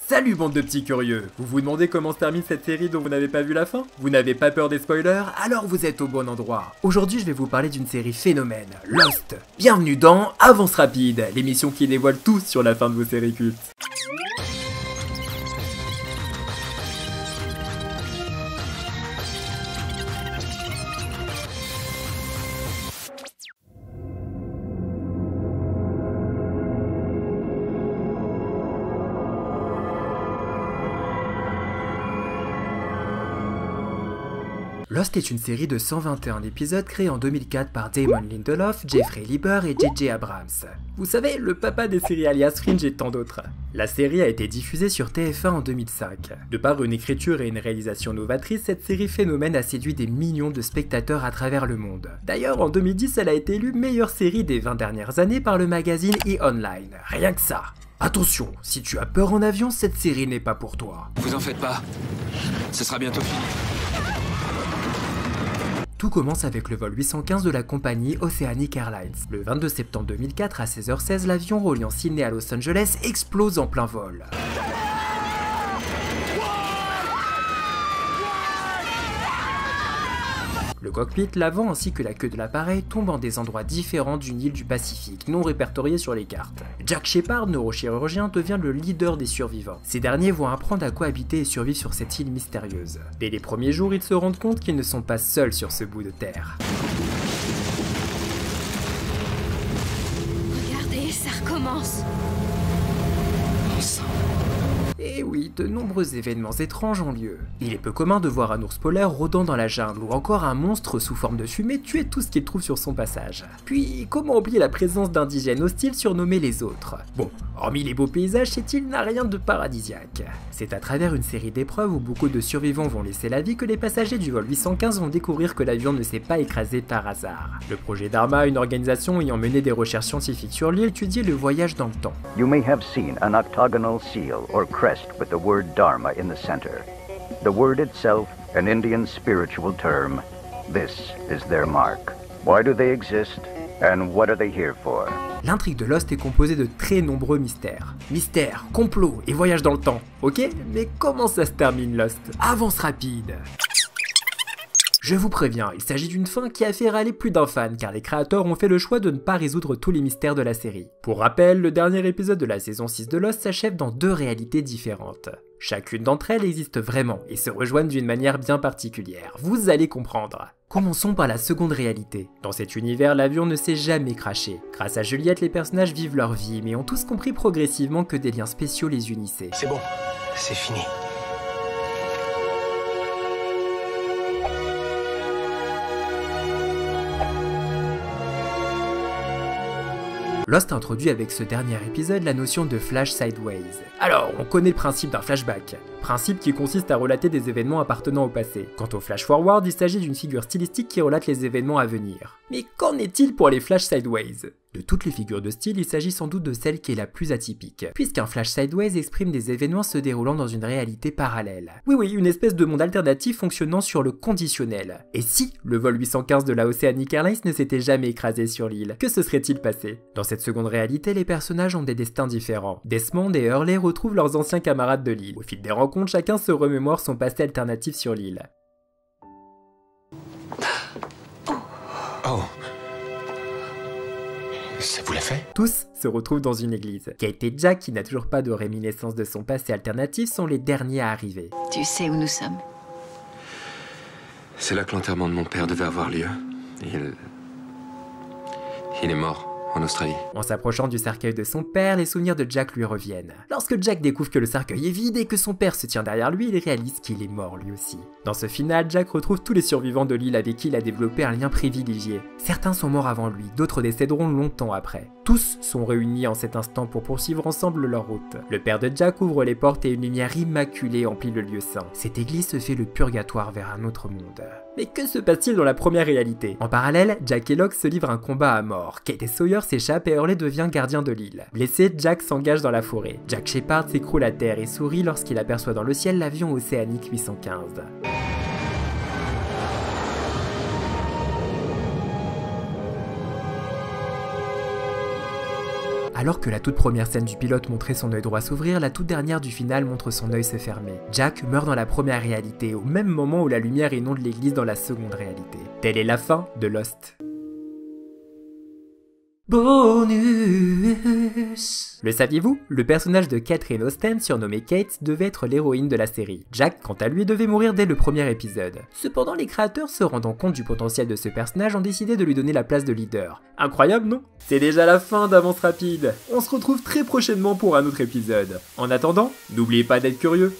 Salut bande de petits curieux. Vous vous demandez comment se termine cette série dont vous n'avez pas vu la fin? Vous n'avez pas peur des spoilers? Alors vous êtes au bon endroit. Aujourd'hui je vais vous parler d'une série phénomène, Lost. Bienvenue dans Avance Rapide, l'émission qui dévoile tout sur la fin de vos séries cultes. Lost est une série de 121 épisodes créée en 2004 par Damon Lindelof, Jeffrey Lieber et J.J. Abrams. Vous savez, le papa des séries alias Fringe et tant d'autres. La série a été diffusée sur TF1 en 2005. De par une écriture et une réalisation novatrice, cette série phénomène a séduit des millions de spectateurs à travers le monde. D'ailleurs, en 2010, elle a été élue meilleure série des 20 dernières années par le magazine e-Online. Rien que ça. Attention, si tu as peur en avion, cette série n'est pas pour toi. Vous en faites pas, ce sera bientôt fini. Tout commence avec le vol 815 de la compagnie Oceanic Airlines. Le 22 septembre 2004 à 16h16, l'avion reliant Sydney à Los Angeles explose en plein vol. Le cockpit, l'avant ainsi que la queue de l'appareil tombent en des endroits différents d'une île du Pacifique, non répertoriée sur les cartes. Jack Shepard, neurochirurgien, devient le leader des survivants. Ces derniers vont apprendre à cohabiter et survivre sur cette île mystérieuse. Dès les premiers jours, ils se rendent compte qu'ils ne sont pas seuls sur ce bout de terre. Regardez, ça recommence. Et oui, de nombreux événements étranges ont lieu. Il est peu commun de voir un ours polaire rôdant dans la jungle ou encore un monstre sous forme de fumée tuer tout ce qu'il trouve sur son passage. Puis, comment oublier la présence d'indigènes hostiles surnommés les autres? Bon, hormis les beaux paysages, cette île n'a rien de paradisiaque. C'est à travers une série d'épreuves où beaucoup de survivants vont laisser la vie que les passagers du vol 815 vont découvrir que l'avion ne s'est pas écrasé par hasard. Le projet Dharma, une organisation ayant mené des recherches scientifiques sur l'île, étudiait le voyage dans le temps. You may have seen an octagonal seal or crest with the word Dharma in the center. The word itself, an Indian spiritual term. This is their mark. Why do they exist? And what are they here for? L'intrigue de Lost est composée de très nombreux mystères. Mystères, complots et voyages dans le temps, ok? Mais comment ça se termine Lost? Avance rapide! Je vous préviens, il s'agit d'une fin qui a fait râler plus d'un fan car les créateurs ont fait le choix de ne pas résoudre tous les mystères de la série. Pour rappel, le dernier épisode de la saison 6 de Lost s'achève dans deux réalités différentes. Chacune d'entre elles existe vraiment et se rejoignent d'une manière bien particulière, vous allez comprendre. Commençons par la seconde réalité. Dans cet univers, l'avion ne s'est jamais crashé. Grâce à Juliette, les personnages vivent leur vie mais ont tous compris progressivement que des liens spéciaux les unissaient. C'est bon, c'est fini. Lost introduit avec ce dernier épisode la notion de flash sideways. Alors, on connaît le principe d'un flashback, principe qui consiste à relater des événements appartenant au passé. Quant au flash forward, il s'agit d'une figure stylistique qui relate les événements à venir. Mais qu'en est-il pour les flash sideways? De toutes les figures de style, il s'agit sans doute de celle qui est la plus atypique, puisqu'un flash sideways exprime des événements se déroulant dans une réalité parallèle. Oui, une espèce de monde alternatif fonctionnant sur le conditionnel. Et si le vol 815 de la Oceanic Airlines ne s'était jamais écrasé sur l'île, que se serait-il passé? Dans cette seconde réalité, les personnages ont des destins différents. Desmond et Hurley retrouvent leurs anciens camarades de l'île. Au fil des rencontres, chacun se remémore son passé alternatif sur l'île. Oh. Ça vous l'a fait? Tous se retrouvent dans une église. Kate et Jack, qui n'a toujours pas de réminiscence de son passé alternatif, sont les derniers à arriver. Tu sais où nous sommes? C'est là que l'enterrement de mon père devait avoir lieu. Il est mort. En Australie. En s'approchant du cercueil de son père, les souvenirs de Jack lui reviennent. Lorsque Jack découvre que le cercueil est vide et que son père se tient derrière lui, il réalise qu'il est mort lui aussi. Dans ce final, Jack retrouve tous les survivants de l'île avec qui il a développé un lien privilégié. Certains sont morts avant lui, d'autres décéderont longtemps après. Tous sont réunis en cet instant pour poursuivre ensemble leur route. Le père de Jack ouvre les portes et une lumière immaculée emplit le lieu saint. Cette église se fait le purgatoire vers un autre monde. Mais que se passe-t-il dans la première réalité? En parallèle, Jack et Locke se livrent un combat à mort. Kate et Sawyer s'échappent et Hurley devient gardien de l'île. Blessé, Jack s'engage dans la forêt. Jack Shepard s'écroule à terre et sourit lorsqu'il aperçoit dans le ciel l'avion Oceanic 815. Alors que la toute première scène du pilote montrait son œil droit s'ouvrir, la toute dernière du final montre son œil se fermer. Jack meurt dans la première réalité, au même moment où la lumière inonde l'église dans la seconde réalité. Telle est la fin de Lost. Bonus. Le saviez-vous? Le personnage de Catherine Austen, surnommée Kate, devait être l'héroïne de la série. Jack, quant à lui, devait mourir dès le premier épisode. Cependant, les créateurs, se rendant compte du potentiel de ce personnage, ont décidé de lui donner la place de leader. Incroyable, non? C'est déjà la fin d'Avance Rapide. On se retrouve très prochainement pour un autre épisode. En attendant, n'oubliez pas d'être curieux.